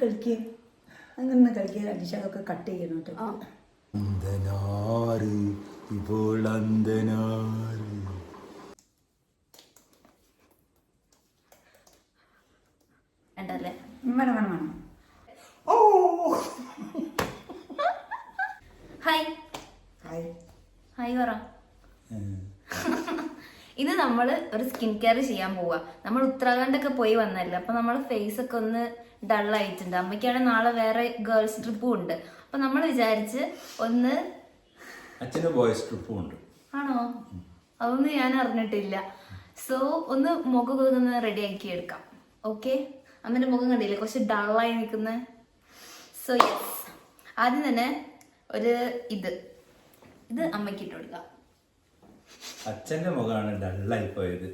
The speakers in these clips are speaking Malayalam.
കളിക്കുക അങ്ങനെ കളിക്കുക. അടിച്ചതൊക്കെ കട്ട് ചെയ്യണം കേട്ടോ. ഇപ്പോൾ ഉണ്ടല്ലേ വേണം വേണം വേണം. ഓ ഹായ് ഹായ് ഹായ് പറ. ഇത് നമ്മൾ ഒരു സ്കിൻ കെയർ ചെയ്യാൻ പോവാ. നമ്മൾ ഉത്തരാഖണ്ഡൊക്കെ പോയി വന്നല്ലേ, അപ്പൊ നമ്മളെ ഫേസ് ഒക്കെ ഒന്ന് ഡൾ ആയിട്ടുണ്ട്. അമ്മയ്ക്കാണെങ്കിൽ നാളെ വേറെ ഗേൾസ് ട്രിപ്പും ഉണ്ട്. അപ്പൊ നമ്മൾ വിചാരിച്ച് ഒന്ന് അച്ഛന് ബോയ്സ് ട്രിപ്പും ഉണ്ട്. ആണോ? അതൊന്നും ഞാൻ അറിഞ്ഞിട്ടില്ല. സോ ഒന്ന് മുഖം ഒന്ന് റെഡി ആക്കി എടുക്കാം. ഓക്കെ, അമ്മന്റെ മുഖം കണ്ടില്ലേ കുറച്ച് ഡള്ളായി നിൽക്കുന്നത്. സോ യെസ്, ആദ്യം തന്നെ ഒരു ഇത് അമ്മയ്ക്ക് ഇട്ട് കൊടുക്കാം. അച്ഛന്റെ മുഖമാണ് ഡള്ളായി പോയത്.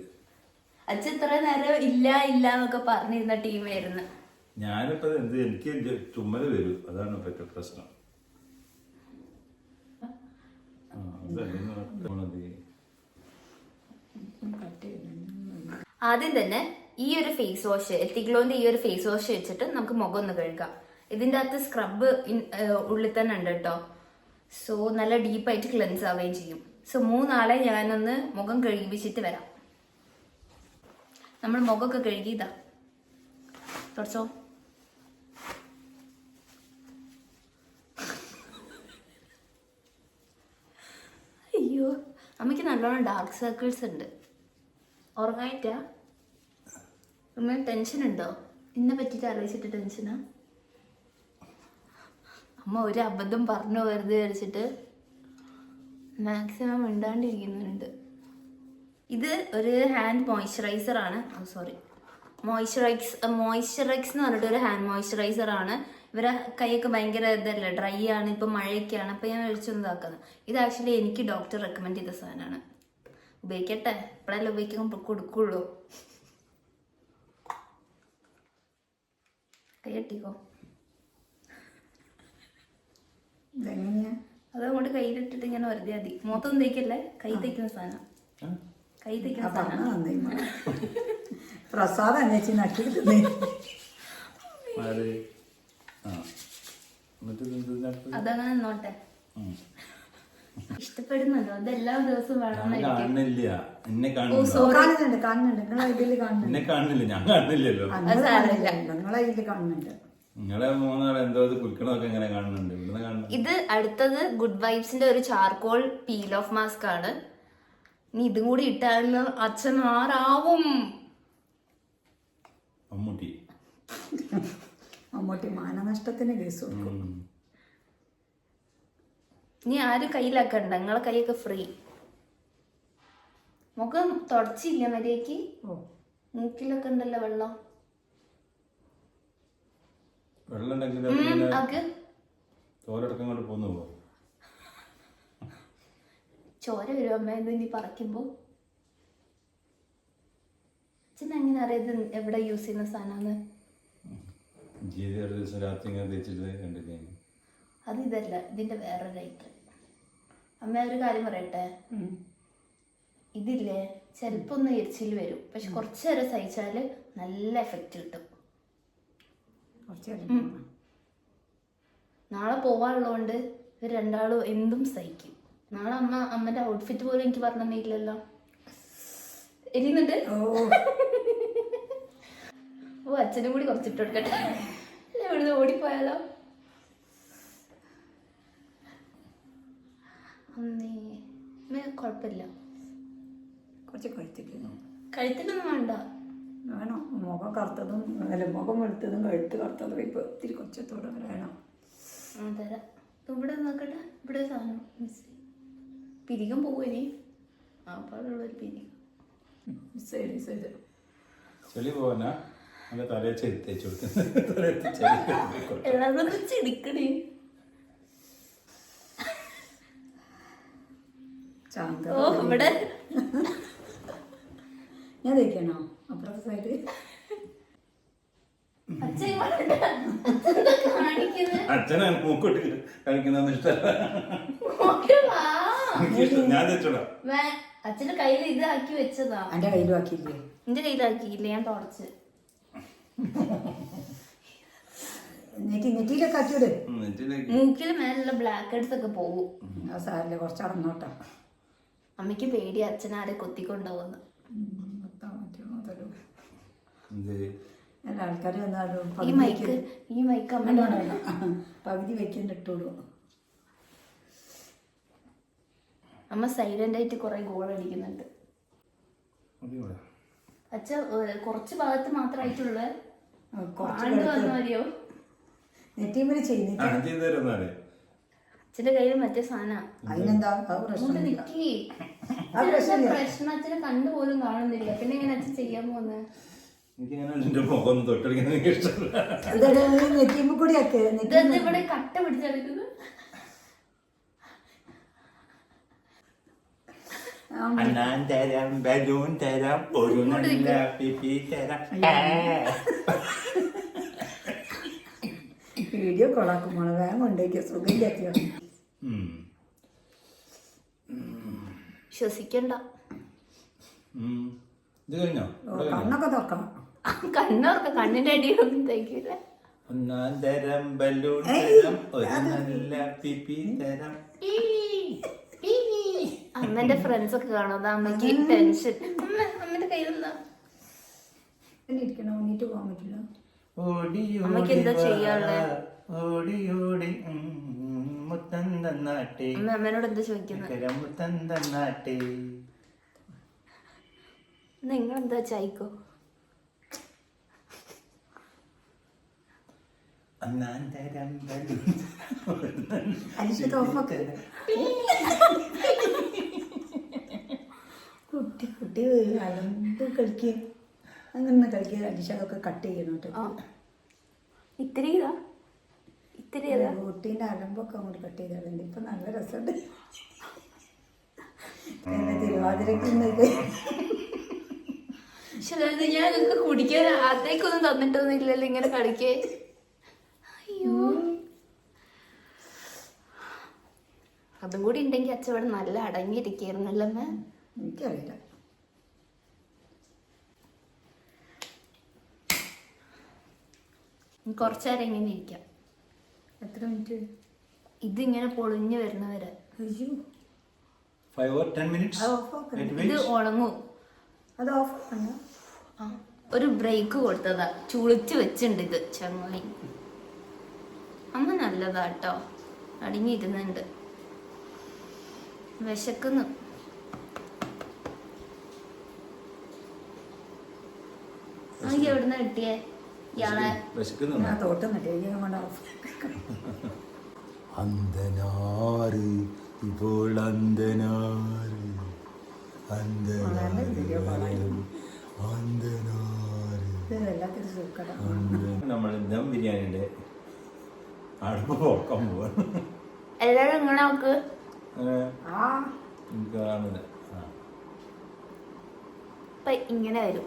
അച്ഛൻ ഇത്ര നേരം ഇല്ല ഇല്ല എന്നൊക്കെ പറഞ്ഞിരുന്ന ടീമായിരുന്നു. ഞാനിപ്പോ എന്ത്, എനിക്ക് ചുമല് വരും, അതാണ് ഇപ്പോഴത്തെ പ്രശ്നം. ആദ്യം തന്നെ ഈ ഒരു ഫേസ് വാഷ്, എത്തിഗ്ലോന്റെ ഈ ഒരു ഫേസ് വാഷ് വെച്ചിട്ട് നമുക്ക് മുഖം ഒന്ന് കഴുകാം. ഇതിന്റെ അകത്ത് സ്ക്രബ് ഉള്ളിൽ തന്നെ ഉണ്ട് കേട്ടോ. സോ നല്ല ഡീപ്പായിട്ട് ക്ലെൻസ് ആവുകയും ചെയ്യും. സോ 3 നാളെ ഞാനൊന്ന് മുഖം കഴുകിപ്പിച്ചിട്ട് വരാം. നമ്മൾ മുഖമൊക്കെ കഴുകിയതാ. തുടച്ചോ. അയ്യോ, അമ്മയ്ക്ക് നല്ലോണം ഡാർക്ക് സർക്കിൾസ് ഉണ്ട്. ഉറങ്ങായിട്ടാ? അമ്മ ടെൻഷൻ ഉണ്ടോ? എന്നെ പറ്റിയിട്ട് ആലോചിച്ചിട്ട് ടെൻഷനാ? അമ്മ ഒരു അബദ്ധം പറഞ്ഞു വെറുതെ വിചാരിച്ചിട്ട് മാക്സിമം മിണ്ടാണ്ടിരിക്കുന്നുണ്ട്. ഇത് ഒരു ഹാൻഡ് മോയ്സ്ചറൈസർ ആണ്. സോറി, മോയ്സ്ചറൈക്സ് എന്ന് പറഞ്ഞിട്ട് ഒരു ഹാൻഡ് മോയ്സ്ചറൈസർ ആണ്. ഇവരെ കൈയൊക്കെ ഭയങ്കര ഇതല്ലേ, ഡ്രൈ ആണ്, ഇപ്പം മഴയൊക്കെയാണ്. അപ്പം ഞാൻ ഒഴിച്ചൊന്നാക്കുന്നത്. ഇത് ആക്ച്വലി എനിക്ക് ഡോക്ടർ റെക്കമെൻഡ് ചെയ്ത സാധനമാണ്. ഉപയോഗിക്കട്ടെ, ഇപ്പോഴല്ലേ ഉപയോഗിക്കാൻ കൊടുക്കുള്ളൂ. കൈ കെട്ടിക്കോ. ഇതെങ്ങനെയാ? അതങ്ങോട്ട് കയ്യിലിട്ടിട്ട് ഇങ്ങനെ വെറുതെ മതി. മൊത്തം തേക്കല്ലേ, കൈ തേക്കുന്ന സാധനം. കൈ തേക്കുന്ന സാധനം പ്രസാദം ചേച്ചി നട്ടിരുന്നേ. അതങ്ങനെ നിന്നോട്ടെ. ഇഷ്ടപ്പെടുന്നുണ്ടോ? അത് എല്ലാ ദിവസവും കാണുന്നില്ല, എന്നെ കാണുന്നുണ്ട് കാണുന്നുണ്ട്. നിങ്ങളെ ഇതിൽ കാണുന്നുണ്ട്. എന്നെ കാണുന്നില്ല, ഞാൻ കാണുന്നില്ലല്ലോ. നിങ്ങളെ ഇതിൽ കാണുന്നുണ്ട്. നിങ്ങളെ 3 നാൾ എന്തോ കുൽക്കണമൊക്കെ എങ്ങനെ കാണുന്നുണ്ട്. ഇവിടുന്ന് കാണുന്നുണ്ട്. ഇത് അടുത്തത് ഗുഡ് വൈബ്സിന്റെ ഒരു ചാർക്കോൾ പീൽ ഓഫ് മാസ്ക് ആണ്. നീ ഇതും കൂടി ഇട്ടാലും അച്ഛൻ ആറാവും. മമ്മൂട്ടി മാനനഷ്ടത്തിന് കേസ് കൊടുക്കും. നീ ആരും കയ്യിലാക്കണ്ട, നിങ്ങളെ കൈയൊക്കെ ഫ്രീ. മുഖം തുടച്ചില്ല മര്യാദക്ക്. മൂക്കിലൊക്കെ ഉണ്ടല്ലോ വെള്ളം. ചോര വരും അമ്മ ഇത് ഇനി പറയ്ക്കുമ്പോ. അച്ഛൻ എങ്ങനെ അറിയാം എവിടെ യൂസ് ചെയ്യുന്ന സാധനമാണ്? അത് ഇതല്ല, ഇതിന്റെ വേറൊരു ഐറ്റം. അമ്മ ഒരു കാര്യം പറയട്ടെ, ഇതില്ലേ ചിലപ്പോ ഒന്ന് എരിച്ചിൽ വരും, പക്ഷെ കുറച്ചു നേരം സഹിച്ചാല് നല്ല എഫക്റ്റ് കിട്ടും. നാളെ പോവാനുള്ളതുകൊണ്ട് ഇവർ രണ്ടാളും എന്തും സഹിക്കും. നാളെ അമ്മന്റെ ഔട്ട്ഫിറ്റ് പോലും എനിക്ക് പറഞ്ഞില്ലല്ലോ. എരിയുന്നുണ്ട്. ഓ, അച്ഛനും കൂടി കുറച്ചിട്ട് കൊടുക്കട്ടെ, ഇവിടുന്ന് ഓടിപ്പോയാലോ. കുഴപ്പമില്ല, കുറച്ച് കഴുത്തിക്കുന്നു. കഴുത്തിനൊന്നും വേണ്ട. വേണം, മുഖം കറുത്തതും അല്ല മുഖം വെളുത്തതും കഴുത്ത് കറുത്തതും ഇപ്പൊ ഇത്തിരി കൊച്ചത്തോടെ വേണം. തരാം. ഇവിടെ നോക്കട്ടെ, ഇവിടെ സാധനം മിസ് പിരികം പോവുനി. അപ്പോഴുള്ളൊരു പിരികം ചെളി പോവാനാ തലയെ തേച്ച് ചെടിക്കണേ. ഓ, ഇവിടെ ഞാൻ തേക്കണോ അപ്പുറത്തെ സൈഡ്? അച്ഛനെ മൂക്കൊട്ടി കഴിക്കുന്ന ഇഷ്ടമല്ല. ഞാൻ തെച്ചോടാ. അച്ഛന്റെ കയ്യിൽ ഇതാക്കി വെച്ചതാ. എന്റെ കയ്യിലും ആക്കിയില്ലേ? എന്റെ കയ്യിലാക്കിയില്ല, ഞാൻ തുടച്ച്. നെറ്റിയിലൊക്കെ ആക്കിയോട്. മൂക്കിൽ മേലുള്ള ബ്ലാക്ക് ഹെഡ്സ് ഒക്കെ പോകും. ആ സാരില്ല, കുറച്ച് അടന്നോട്ടാ. അമ്മയ്ക്ക് പേടി അച്ഛനാരെ കൊത്തിക്കൊണ്ടുപോകുന്നു. എല്ലാ ആൾക്കാർ വന്നാലും ഈ മൈക്ക് അമ്മ പകുതി വെക്കാൻ ഇട്ടോളൂ. അമ്മ സൈലന്റ് ആയിട്ട് കുറെ ഗോൾ അടിക്കുന്നുണ്ട്. അച്ഛ കുറച്ച് ഭാഗത്ത് മാത്രമായിട്ടുള്ള മതിയോ? അച്ഛന്റെ കയ്യിൽ മറ്റേ സാധനം. അതിനെന്താ പ്രശ്നം അച്ഛനെ കണ്ടുപോലും കാണുന്നില്ല. പിന്നെ എങ്ങനെ അച്ഛൻ ചെയ്യാൻ പോകുന്നത്? ഇവിടെ കട്ട പിടിച്ചെടുക്കുന്നത്. തരാം ബലൂൺ തരാം ഒരു നല്ല പിപ്പി തരാം. വീഡിയോ കൊളാക്കുമ്പോൾ വേഗം കൊണ്ടേക്കോ, സുഖമില്ലാത്തിയോ. ശ്വസിക്കണ്ട. ഇത് കഴിഞ്ഞോ? കണ്ണൊക്കെ തുറക്കണം. കണ്ണൊക്കെ കണ്ണിന്റെ അടിയിലൊന്നും തയ്ക്കില്ല. ഒന്നാം തരം ബലൂൺ തരാം ഒരു നല്ല പിപ്പി തരാം. അമ്മന്റെ ഫ്രണ്ട്സ് ഒക്കെ കാണും. അമ്മക്ക് ടെൻഷൻ. അമ്മന്റെ കയ്യിലെന്താ? ഉണ്ണിട്ട് പോകാൻ പറ്റില്ല. അമ്മക്ക് എന്താ ചെയ്യാനുള്ളത്? ഓടി മുത്തം തന്നാട്ടെ. അമ്മേനോട് എന്താ ചോദിക്കുന്നത്? മുത്തം തന്നാട്ടെ. നിങ്ങളെന്താ ചായ്ക്കോ? ഒന്നാം തരം ബലൂൺ. കുട്ടി അലമ്പ് കളിക്കുക, അങ്ങനെ കളിക്കുക. അടിച്ചതൊക്കെ കട്ട് ചെയ്യണം കേട്ടോ. ഇത്തിരി കുട്ടീൻ്റെ അലമ്പൊക്കെ അങ്ങോട്ട് കട്ട് ചെയ്താലുണ്ട്. ഇപ്പൊ നല്ല രസമുണ്ട്. തിരുവാതിരക്ക് ഞാൻ നിങ്ങൾക്ക് കുടിക്കാൻ ആദ്യത്തേക്കൊന്നും തന്നിട്ടൊന്നുമില്ലല്ലോ ഇങ്ങനെ കളിക്കേ. അയ്യോ, അതും കൂടി ഉണ്ടെങ്കിൽ അച്ഛൻ ഇവിടെ നല്ല അടങ്ങിയിരിക്കായിരുന്നല്ലോ. അമ്മ എനിക്കറിയില്ല. കുറച്ചേരം ഇങ്ങനെ ഇരിക്കാം. എത്ര മിനിറ്റ്? ഇതിങ്ങനെ പൊളിഞ്ഞു വരുന്നവരെ. അയ്യോ, 5 or 10 minutes. ഇത് ഉണങ്ങും. അത് ഓഫ് ആക്കണ്ട. ഒരു ബ്രേക്ക് കൊടുത്തതാ. ചുളിച്ച് വെച്ചിട്ടുണ്ട് ഇത് ചങ്ങായി. അമ്മ നല്ലതാ കേട്ടോ, അടങ്ങിയിരുന്നുണ്ട്. വിശക്കുന്നു. അയ്യോ, എവിടുന്ന കിട്ടിയേ ഇയാളെ? തോട്ടം കിട്ടിയ അന്തനാറ് ഇപ്പോൾ അന്തനാറ് നമ്മൾ ദം ബിരിയാണിയുടെ അടുപ്പ് പോക്കാൻ പോവാ. എല്ലാരും ഇങ്ങനെ നോക്ക്. ഇങ്ങനെ വരും.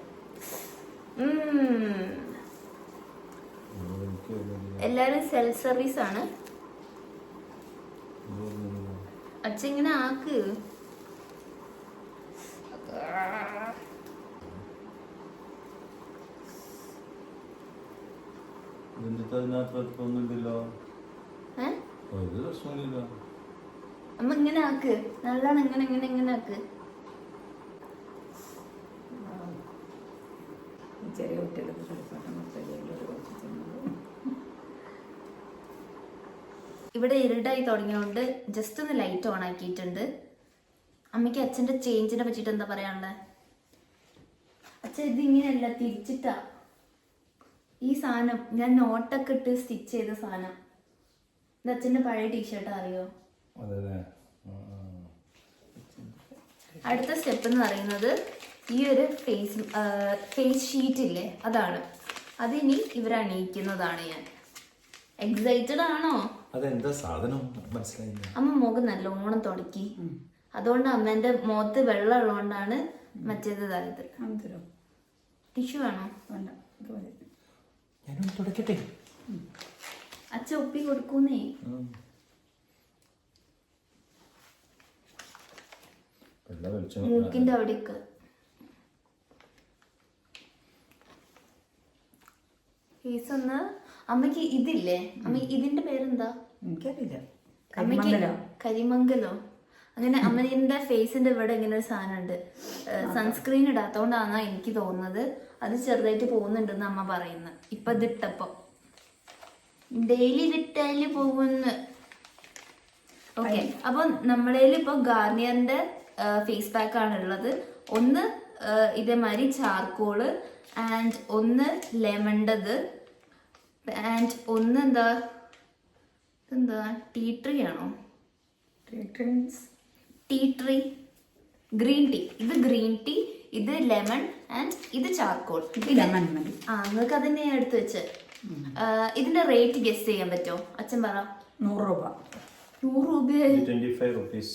എല്ലാരും സെൽഫ് സർവീസ് ആണ്. അച്ഛൻ ഇങ്ങനെ ആക്ക്. അമ്മ ഇങ്ങനെ ആക്ക്. നല്ലോണം ഇങ്ങനെ ഇങ്ങനെ ഇങ്ങനെ ആക്ക്. ചെറിയ കുട്ടികൾക്ക് ഇവിടെ ഇരുട്ടായി തുടങ്ങിയോണ്ട് ജസ്റ്റ് ഒന്ന് ലൈറ്റ് ഓൺ ആക്കിയിട്ടുണ്ട്. അമ്മയ്ക്ക് അച്ഛൻ്റെ ചേഞ്ചിനെ പറ്റിയിട്ട് എന്താ പറയാനുള്ളത്? അച്ഛൻ ഇത് ഇങ്ങനെയല്ല, തിരിച്ചിട്ടാ. ഈ സാധനം ഞാൻ നോട്ടൊക്കെ ഇട്ട് സ്റ്റിച്ച് ചെയ്ത സാധനം. ഇത് അച്ഛൻ്റെ പഴയ ടീഷർട്ട് അറിയോ? അടുത്ത സ്റ്റെപ്പ് എന്ന് പറയുന്നത് ഈ ഒരു ഫേസ് ഷീറ്റ് ഇല്ലേ, അതാണ്. അതിനി ഇവരെ അണിയിക്കുന്നതാണ്. ഞാൻ എക്സൈറ്റഡ് ആണോ? അതെന്താ സാധനം മനസ്സിലായില്ല. അമ്മ മുഖം നല്ലോണം തുടക്കി. അതുകൊണ്ട് അമ്മേന്റെ മുഖത്ത് വെള്ളം ഉള്ളതുകൊണ്ടാണ് മറ്റേത് ഇതായത്. ടിഷ്യൂ വേണോ? തുടക്കട്ടെ. അച്ഛ ഒപ്പി കൊടുക്കൂന്നേ. മൂക്കിന്റെ അവിടേക്ക്. ഫേസ് ഒന്ന് അമ്മയ്ക്ക് ഇതില്ലേ അമ്മ ഇതിന്റെ പേരെന്താ? എനിക്കറിയില്ല. അമ്മയ്ക്ക് കരിമംഗലോ അങ്ങനെ അമ്മേന്റെ ഫേസിന്റെ ഇവിടെ ഇങ്ങനെ ഒരു സാധനം ഉണ്ട്. സൺസ്ക്രീൻ ഇടാത്തോണ്ടാണ് എനിക്ക് തോന്നുന്നത്. അത് ചെറുതായിട്ട് പോകുന്നുണ്ടെന്ന് അമ്മ പറയുന്നത്. ഇപ്പൊ ഇതിട്ടപ്പോ ഡെയിലി ഇതിട്ടാല് പോകുന്നു. ഓക്കെ, അപ്പൊ നമ്മളേൽ ഇപ്പൊ ഗാർണിയറിന്റെ ഫേസ് പാക്ക് ആണ് ഉള്ളത്. ഒന്ന് ഇതേമാതിരി ചാർക്കോള് ആൻഡ് ഒന്ന് ലെമണ്ടത് ആൻഡ് ഒന്ന് എന്താ ടീ ട്രീ ആണോ? Tea tree green tea. ഇത് ഗ്രീൻ ടീ, ഇത് ലെമൺ ആൻഡ് ഇത് ചാർക്കോൾ. നിങ്ങൾക്ക് അതിനെ എടുത്ത് വെച്ച് ഇതിന്റെ റേറ്റ് ഗസ് ചെയ്യാൻ പറ്റുമോ? അച്ഛൻ പറ. 100 രൂപ. 100 രൂപ? 25 rupees.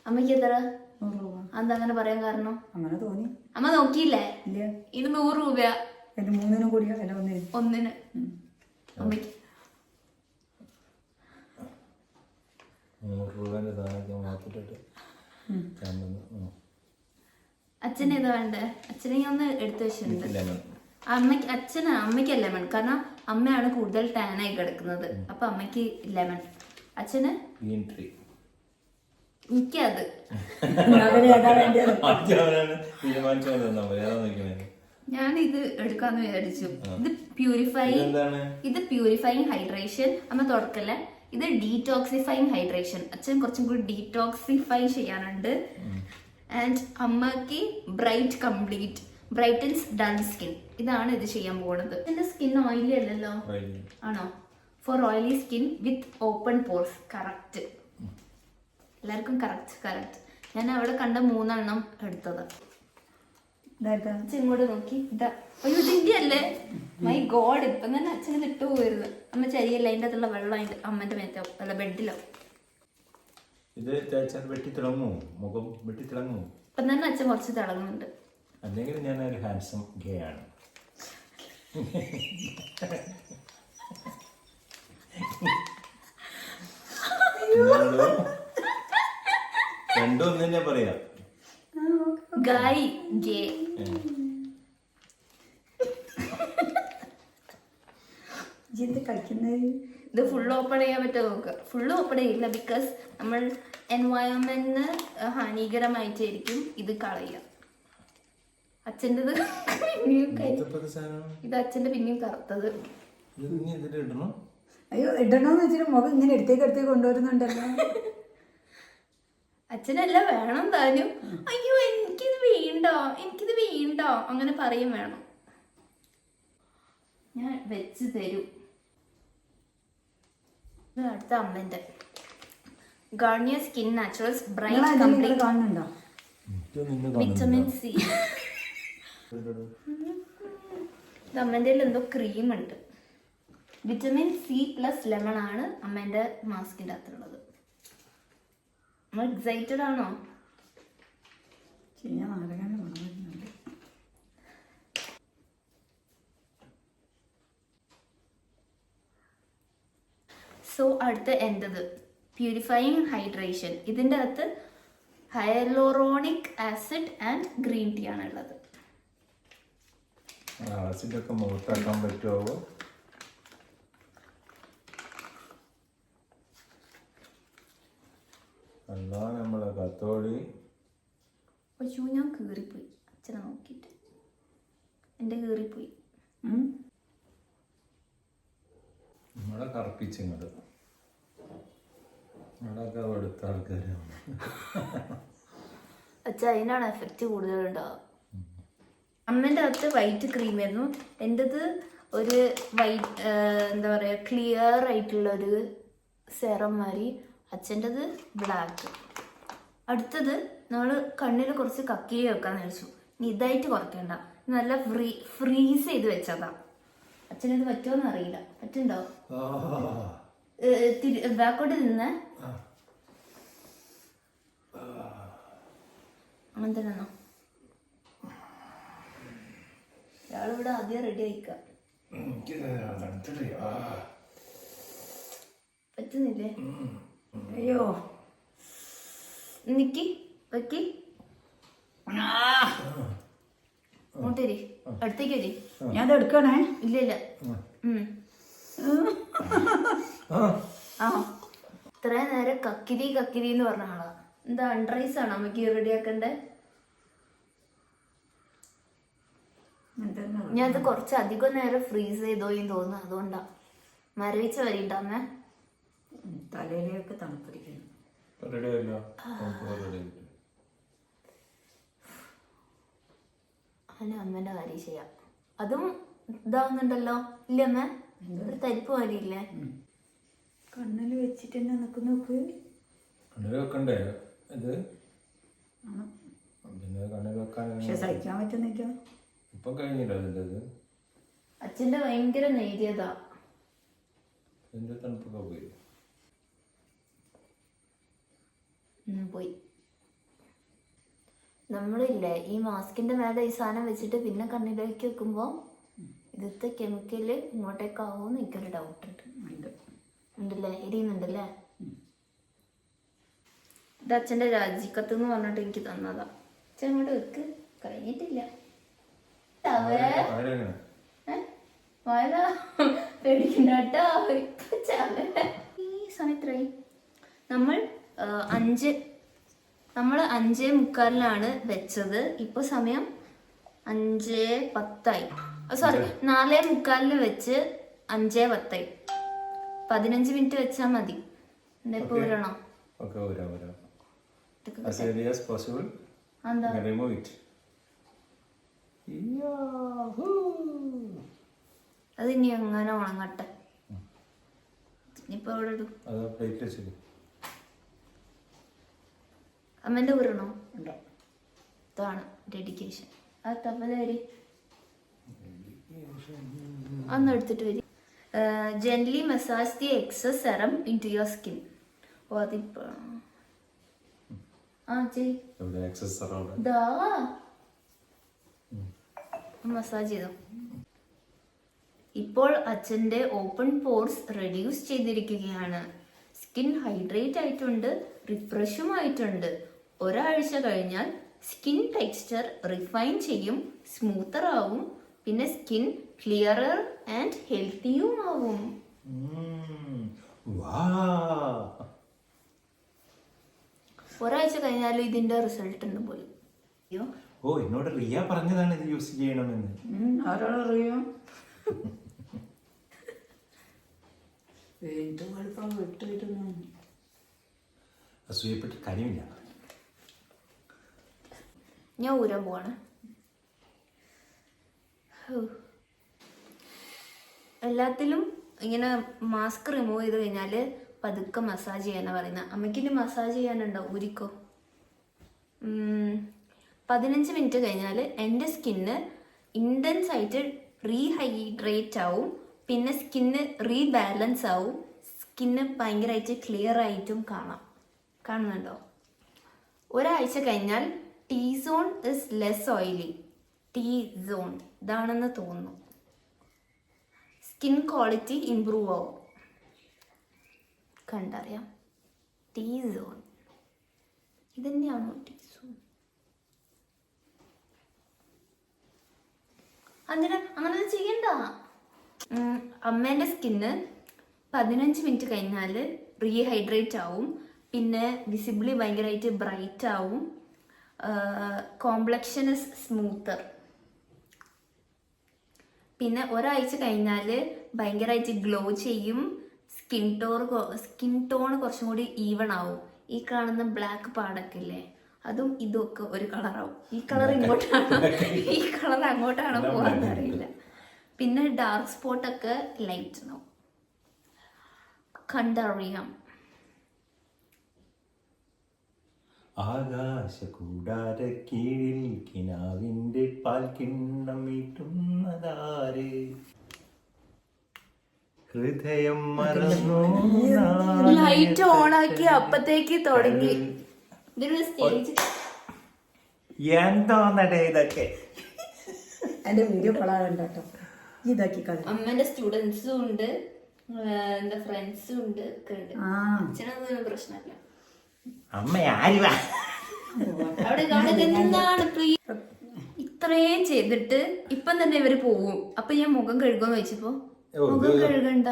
അമ്മയ്ക്ക് എത്ര? 100 രൂപ. എന്താ അങ്ങനെ പറയാൻ കാരണം? അങ്ങനെ തോന്നി. അമ്മ നോക്കിയില്ലേ? ഇല്ല. ഇത് 100 രൂപയാ. ഇത് 3 കൂടിയോ? അല്ല ഒന്നിന്. അമ്മയ്ക്ക് 100 രൂപേന്റെ സാധനം മാത്രമായിട്ട് അച്ഛന് ഏതാ വേണ്ടേ? അച്ഛനെ ഞാൻ ഒന്ന് എടുത്തു വെച്ചിട്ടുണ്ട്. ലെമൺ. അമ്മയ്ക്ക് ലെമൺ, കാരണം അമ്മയാണ് കൂടുതൽ ടാനായി കിടക്കുന്നത്. അപ്പൊ അമ്മയ്ക്ക് ലെമൺ, അച്ഛന് ഗ്രീൻ ട്രീ. എനിക്കത്. ഞാൻ ഇത് എടുക്കാന്ന് വിചാരിച്ചു. ഇത് പ്യൂരിഫൈങ് ഹൈഡ്രേഷൻ. അമ്മ തുറക്കല്ലേ. ഇത് ഡീറ്റോക്സിഫൈങ് ഹൈഡ്രേഷൻ. അച്ഛൻ കുറച്ചും കൂടി ഡീറ്റോക്സിഫൈ ചെയ്യാനുണ്ട്. ആൻഡ് അമ്മക്ക് bright complete brightens dull skin. ഇതാണ് ഇത് ചെയ്യാൻ പോകുന്നത്. എന്റെ സ്കിൻ ഓയിലി അല്ലല്ലോ, ആണോ? For oily skin with open pores. Correct, എല്ലാവർക്കും കറക്റ്റ്. ഞാൻ അവിടെ കണ്ട 3 എണ്ണം എടുത്തത്. ഇങ്ങോട്ട് നോക്കി. അയ്യോ, ഇതിന്റെ അല്ലേ? മൈ ഗോഡ്, ഇപ്പം തന്നെ അച്ഛനെ ഇട്ട് പോയിരുന്നു. അമ്മ ചരിയല്ല, അതിൻ്റെ അകത്തുള്ള വെള്ളം അതിന്റെ അമ്മന്റെ മേത്തോ അല്ല ബെഡിലോ. ഇത് വെട്ടിത്തിളങ്ങൂ, മുഖം വെട്ടിത്തിളങ്ങൂ. ഇപ്പം തന്നെ അച്ഛൻ കുറച്ച് തിളങ്ങുന്നുണ്ട്. അല്ലെങ്കിൽ ഞാൻ ഒരു ഹാൻസം ഗേ ആണ്. രണ്ടും ഒന്ന് തന്നെ പറയാം. ഗായ് ഗേ. ഇത് ഫുൾ ഓപ്പൺ ചെയ്യാൻ പറ്റുമോ നോക്കുക. ഫുള്ള് ഓപ്പൺ ചെയ്യില്ല, ബിക്കോസ് നമ്മൾ എൻവയോൺമെന്റിന് ഹാനികരമായിട്ടായിരിക്കും ഇത് കളയുക. അച്ഛൻ്റെത് ഇത് അച്ഛൻ്റെ പിന്നെയും കറുത്തത്. അയ്യോ, ഇടണോന്ന് വെച്ചിട്ട് മുഖം ഇങ്ങനെ എടുത്തേക്ക് കൊണ്ടുവരുന്നുണ്ടല്ലോ. അച്ഛനല്ല വേണം താനും. അയ്യോ, എനിക്കിത് വേണ്ട അങ്ങനെ പറയും വേണം. ഞാൻ വെച്ച് തരും. അടുത്ത അമ്മന്റെ Garnier skin naturals bright complete കാണുന്നുണ്ടോ? Vitamin C. അമ്മന്റെ എന്തോ ക്രീം ഉണ്ട്. വിറ്റമിൻ സി പ്ലസ് ലെമൺ ആണ് അമ്മേന്റെ മാസ്കിന്റെ അകത്തുള്ളത്. നമ്മൾ എക്സൈറ്റഡ് ആണോ? സോ അടുത്ത എൻ്റെത് പ്യൂരിഫൈയിങ് ഹൈഡ്രേഷൻ. ഇതിൻ്റെ അകത്ത് hyaluronic acid and green tea ആണ് ഉള്ളത്. ആസിഡൊക്കെ മുഖത്താക്കാൻ പറ്റുമോ? അല്ല, നമ്മളെ കത്തോളി. പക്ഷേ ഞാൻ കീറിപ്പോയി അച്ഛനെ നോക്കിയിട്ട്. എൻ്റെ കീറിപ്പോയി. നമ്മളെ കറുപ്പിച്ചിങ്ങോട്ട് നമ്മളൊക്കെ എടുത്ത ആൾക്കാരാണ്. അച്ഛാ, അതിനാണ് എഫക്റ്റ് കൂടുതലുണ്ടാവുക. അമ്മേൻ്റെ അകത്ത് വൈറ്റ് ക്രീം ആയിരുന്നു. എൻ്റെത് ഒരു വൈറ്റ് എന്താ പറയുക ക്ലിയർ ആയിട്ടുള്ളൊരു സെറം മാതിരി. അച്ഛൻ്റെത് ബ്ലാക്ക്. അടുത്തത് നമ്മൾ കണ്ണിൽ കുറച്ച് കക്കിരി വെക്കാന്ന് വെച്ചു. ഇനി ഇതായിട്ട് കുറയ്ക്കണ്ട, നല്ല ഫ്രീസ് ചെയ്ത് വെച്ചതാ. അച്ഛനത് പറ്റുമോന്ന് അറിയില്ല. പറ്റുണ്ടോ? ബാക്കോട്ട് നിന്ന് അങ്ങനെ തന്നെയാണോ? ഒരാളിവിടെ ആദ്യം റെഡി ആയിക്കാം. പറ്റുന്നില്ലേ? അയ്യോ, നിക്കി വെക്കി അങ്ങോട്ടേരി, അടുത്തേക്ക് വരി. ഞാൻ എടുക്കണേ. ഇല്ല ആ ഇത്ര നേരം കക്കിരി കക്കിരി എന്ന് പറഞ്ഞ ആളാ. എന്താ അൺറൈസ് ആണ് അമ്മയ്ക്ക് റെഡി ആക്കണ്ടേ? ഞാൻ അത് കുറച്ച് അധികം നേരം ഫ്രീസ് ചെയ്തോ എന്ന് തോന്നുന്നു, അതുകൊണ്ടാ. മരവിച്ച വരിണ്ടാമേ തലയിലേക്ക് തണുപ്പിടിക്കുന്നു. അങ്ങനെ അമ്മേന്റെ കാര്യം ചെയ്യാം. അതും ഇതാവുന്നുണ്ടല്ലോ ഇല്ലേ അമ്മ? ഒരു തരിപ്പ് മാരിയില്ലേ? കണ്ണിൽ വെച്ചിട്ട് തന്നെ നോക്ക്. കണ്ണിൽ വെക്കണ്ടേ ഇത്? പിന്നെ കണ്ണിൽ വെക്കാൻ പക്ഷെ സഹിക്കാൻ പറ്റുന്നില്ല. ഇപ്പൊ കഴിഞ്ഞില്ല അതിന്റെ ഇത്. അച്ഛന്റെ ഭയങ്കര നേരിയതാ. എന്റെ തണുപ്പൊക്കെ പോയി. പോയി. നമ്മളില്ലേ ഈ മാസ്കിന്റെ മേലെ ഈ സാധനം വെച്ചിട്ട് പിന്നെ കണ്ണിലേക്ക് വെക്കുമ്പോ ഇതത്തെ കെമിക്കല് ഇങ്ങോട്ടേക്കാവോന്ന് എനിക്കൊരു ഡൗട്ട് ഉണ്ട്. ഉണ്ടല്ലേ? എരിയുന്നുണ്ടല്ലേ? ഇത് അച്ഛന്റെ രാജിക്കത്ത് എന്ന് പറഞ്ഞിട്ട് എനിക്ക് തന്നതാ. അച്ഛൻ അങ്ങോട്ട് വെക്ക്, കഴിഞ്ഞിട്ടില്ല. പേടിക്കണ്ട കേട്ടോ. ഈ സമയത്തായി നമ്മൾ 5:45 വെച്ചത്. ഇപ്പൊ സമയം 5:10. സോറി 4:45 വെച്ച് 5:10. 15 മിനിറ്റ് വെച്ചാ മതി. എന്താ ഇപ്പൊ ഊരണോ? എന്താ അത് ഇനി എങ്ങനെ ഉണങ്ങട്ടെ. ഇനിയിപ്പോ ഇവിടെ ഇടും. അമ്മന്റെ ഊരണോ? ഇതാണ് ഡെഡിക്കേഷൻ. ആ തപ്പല വരി അന്ന് എടുത്തിട്ട് വരി. Gently massage the excess serum into your skin. ഓ അതിപ്പോ മസാജ് ചെയ്തോ. ഇപ്പോൾ അച്ഛന്റെ ഓപ്പൺ പോർസ് റെഡ്യൂസ് ചെയ്തിരിക്കുകയാണ്. സ്കിൻ ഹൈഡ്രേറ്റ് ആയിട്ടുണ്ട്, റിഫ്രഷും ആയിട്ടുണ്ട്. ഒരാഴ്ച കഴിഞ്ഞാൽ സ്കിൻ ടെക്സ്ചർ റിഫൈൻ ചെയ്യും, സ്മൂത്തർ ആവും, പിന്നെ സ്കിൻ ക്ലിയറർ ആൻഡ് ഹെൽത്തിയും ആവും. ഒരാഴ്ച കഴിഞ്ഞാലും ഇതിന്റെ റിസൾട്ട് ഉണ്ട് പോലും. ഓ എന്നോട് റിയ പറഞ്ഞതാണ് ഇത് യൂസ് ചെയ്യണമെന്ന്. ആരോടറിയാം? അസൂയപ്പെട്ട് കാര്യമില്ല. ഞാൻ ഊരാൻ പോവാണ്. എല്ലാത്തിലും ഇങ്ങനെ മാസ്ക് റിമൂവ് ചെയ്ത് കഴിഞ്ഞാല് പതുക്കെ മസാജ് ചെയ്യാനാ പറയുന്നത്. അമ്മയ്ക്കിനി മസാജ് ചെയ്യാനുണ്ടോ? ഊരിക്കോ. 15 മിനിറ്റ് കഴിഞ്ഞാൽ എൻ്റെ സ്കിന്ന് ഇൻറ്റൻസ് ആയിട്ട് റീഹൈഡ്രേറ്റ് ആവും, പിന്നെ സ്കിന്ന് റീബാലൻസ് ആവും, സ്കിന്ന് ഭയങ്കരമായിട്ട് ക്ലിയർ ആയിട്ടും കാണുന്നുണ്ടോ? ഒരാഴ്ച കഴിഞ്ഞാൽ T zone is less oily. T zone ഇതാണെന്ന് തോന്നുന്നു. സ്കിൻ ക്വാളിറ്റി ഇംപ്രൂവ് ആവും. കണ്ടറിയാം. T സോൺ ഇതന്നെയാണോ T സോൺ? അങ്ങനെ ചെയ്യണ്ട. അമ്മേൻ്റെ സ്കിന്ന് 15 മിനിറ്റ് കഴിഞ്ഞാൽ റീഹൈഡ്രേറ്റ് ആവും, പിന്നെ വിസിബിളി ഭയങ്കരമായിട്ട് ബ്രൈറ്റ് ആവും, കോംപ്ലക്ഷൻ ഇസ് സ്മൂത്തർ. പിന്നെ ഒരാഴ്ച കഴിഞ്ഞാൽ ഭയങ്കരമായിട്ട് ഗ്ലോ ചെയ്യും, സ്കിൻ ടോൺ കുറച്ചും കൂടി ഈവൺ ആവും. ഈ കാണുന്ന ബ്ലാക്ക് പാടൊക്കെ ഇല്ലേ, അതും ഇതൊക്കെ ഒരു കളറാവും. ഈ കളർ ഇങ്ങോട്ടാണോ ഈ കളർ അങ്ങോട്ടാണോ പോകാന്ന് അറിയില്ല. പിന്നെ ഡാർക്ക് സ്പോട്ടൊക്കെ ലൈറ്റ് ആവും. കണ്ടറിയാം. ആകാശകൂടാര കീഴിൽ കിനാവിന്റെ പാൽക്കിണ്ണം മീട്ടുന്നതാര്? ഹൃദയം മറന്നു. ലൈറ്റ് ഓണാക്കി അപ്പത്തേക്ക് തുടങ്ങി. ഇതിനൊരു സ്റ്റേജ് എന്തോന്നടേ ഇതൊക്കെ? എന്റെ വീഡിയോ കളാറുണ്ട് കേട്ടോ. ഇതാക്കി കളി. അമ്മേന്റെ സ്റ്റുഡൻസും ഉണ്ട്, എന്താ ഫ്രണ്ട്സും ഉണ്ട് ഒക്കെ ഉണ്ട്. അച്ഛനതൊന്നും പ്രശ്നമില്ല. അമ്മ ആരുവാ അവിടെ എന്താണ് ഇത്രയും ചെയ്തിട്ട് ഇപ്പം തന്നെ ഇവര് പോവും. അപ്പൊ ഞാൻ മുഖം കഴുകുമെന്ന് വെച്ചപ്പോ ഓ, മുഖം കഴുകണ്ട.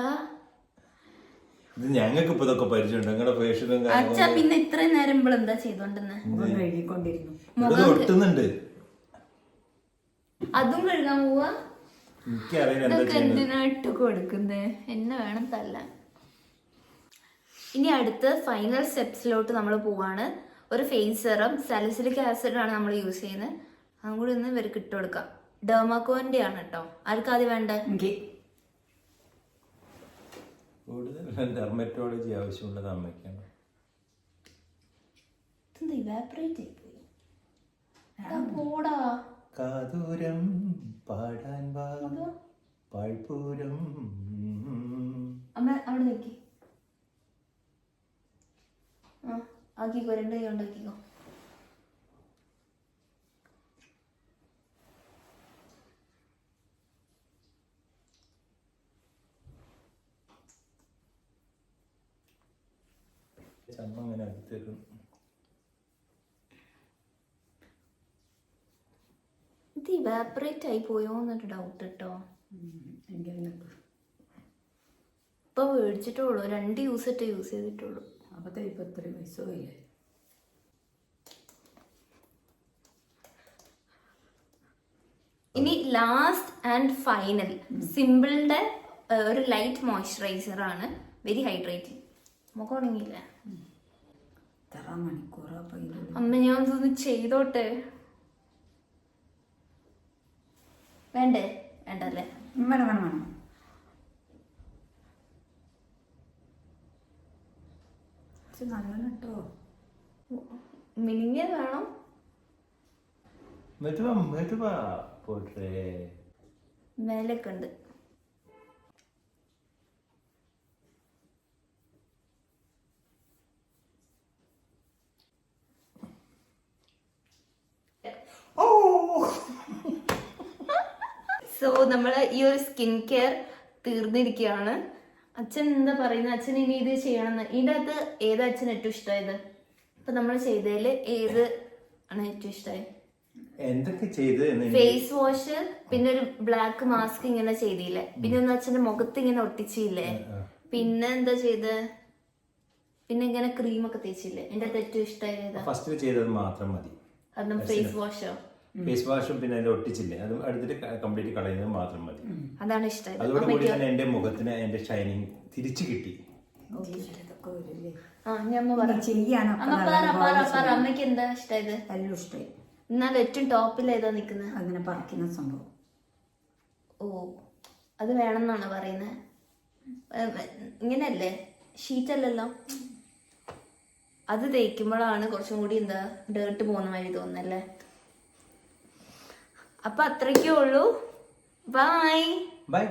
ഇത് ഞങ്ങൾക്ക് ഇപ്പൊ ഇതൊക്കെ പരിചയമുണ്ട് നിങ്ങളുടെ ഫേഷ്യലും അച്ഛ പിന്നെ ഇത്രയും നേരം ഇപ്പോൾ എന്താ ചെയ്തോണ്ടെന്ന്? മുഖം കഴുകിക്കൊണ്ടിരുന്നു. ഒട്ടുന്നുണ്ട്. അതും കഴുകാൻ പോവാ? എനിക്കറിയില്ല എന്താ ഇതൊക്കെ എന്തിനാ ഇട്ട് കൊടുക്കുന്നേ? എന്നെ വേണം തല്ലാൻ. ഇനി അടുത്ത് ഫൈനൽ സ്റ്റെപ്സിലോട്ട് നമ്മൾ പോവാണ്. ഒരു ഫേസ് സെറം സാലിസിലിക് ആസിഡ് ആണ് നമ്മൾ യൂസ് ചെയ്യുന്നത്. അതും കൂടി ഒന്ന് ഇവർക്ക് ഇട്ട് കൊടുക്കാം. ഡെർമാക്കോന്റെ ആണ് കേട്ടോ. ആർക്കും ആദ്യം വേണ്ടേ? എനിക്ക് കൂടുതൽ ഡെർമറ്റോളജി ആവശ്യമുള്ളത് അമ്മയ്ക്കാണ്. ഇവാപറേറ്റ് പോടാ. കാതൂരം പാടാൻ വാ പാഴ്പൂരം. അമ്മ അവിടെ നിൽക്കി. ആക്കിക്കോ, 2 കൈ ഉണ്ടാക്കിക്കോ. ചമ്മ അങ്ങനെ അടുത്തേക്കും. ഇത് ഇവാപറേറ്റ് ആയി പോയോ എന്നൊരു ഡൗട്ട് കേട്ടോ. ഇപ്പൊ മേടിച്ചിട്ടുള്ളൂ, 2 യൂസ് ചെയ്തിട്ടുള്ളൂ. അപ്പത്തെ ഇപ്പൊ ഇത്രയും വയസ്സോ ഇല്ലേ. ഇനി ലാസ്റ്റ് ആൻഡ് ഫൈനൽ സിമ്പിളിന്റെ ഒരു ലൈറ്റ് മോയ്സ്ചറൈസർ ആണ്. Very hydrating. മുഖം ഉണങ്ങിയില്ല. ഇത്ര മണിക്കൂറാ പയ്യ. അമ്മ ഞാൻ ഇതൊന്ന് ചെയ്തോട്ടെ. വേണ്ടേ? വേണ്ടല്ലേ? വേണം വേണം വേണം. നല്ലോണം കേട്ടോ. മിനിങ്ങിയ വേണം. മെതുവാ പോട്ടെ. മേലൊക്കെ ഉണ്ട്. സോ നമ്മൾ ഈ ഒരു സ്കിൻ കെയർ തീർന്നിരിക്കുകയാണ്. അച്ഛൻ എന്താ പറയുന്നത്? അച്ഛൻ ഇനി ഇത് ചെയ്യണമെന്ന്. ഇതിൻ്റെ അകത്ത് ഏതാ അച്ഛൻ ഏറ്റവും ഇഷ്ടമായത്? ഇപ്പൊ നമ്മൾ ചെയ്തതിൽ ഏത് ആണ് ഏറ്റവും ഇഷ്ടമായത്? എന്തൊക്കെ ചെയ്ത് ഫേസ് വാഷ്, പിന്നെ ഒരു ബ്ലാക്ക് മാസ്ക് ഇങ്ങനെ ചെയ്തില്ലേ, പിന്നെ ഒന്ന് അച്ഛന്റെ മുഖത്ത് ഇങ്ങനെ ഒട്ടിച്ചില്ലേ, പിന്നെ എന്താ ചെയ്ത്, പിന്നെ ഇങ്ങനെ ക്രീമൊക്കെ തേച്ചില്ലേ. എന്റെ ഏറ്റവും ഇഷ്ടമായത് ഫസ്റ്റ് ചെയ്തത് മാത്രം മതി. അതും ഫേസ് വാഷോ? ഫേസ് വാഷും പിന്നെ അതിന്റെ ഒട്ടിച്ചില്ലേ, അത് എടുത്തിട്ട് കംപ്ലീറ്റ് കളയുന്നത് മാത്രം മതി. അതാണ് ഇഷ്ടമായത്. അതോടുകൂടി തന്നെ എന്റെ മുഖത്തിന് എന്റെ ഷൈനിങ് തിരിച്ചു കിട്ടി. അമ്മയ്ക്ക് എന്താ ഇഷ്ടമായത്? എല്ലാം ഇഷ്ടമായി. എന്നാൽ ഏറ്റവും ടോപ്പിൽ ഏതാ നിക്കുന്നത്? അങ്ങനെ പറിക്കുന്ന സംഭവം. ഓ, അത് വേണമെന്നാണ് പറയുന്നത്. ഇങ്ങനെയല്ലേ, ഷീറ്റല്ലല്ലോ. അത് തേക്കുമ്പോഴാണ് കുറച്ചും കൂടി എന്താ ഡേർട്ട് പോകുന്ന മാതിരി തോന്നുന്നല്ലേ. അപ്പൊ അത്രയ്ക്കേ ഉള്ളൂ. Bye bye.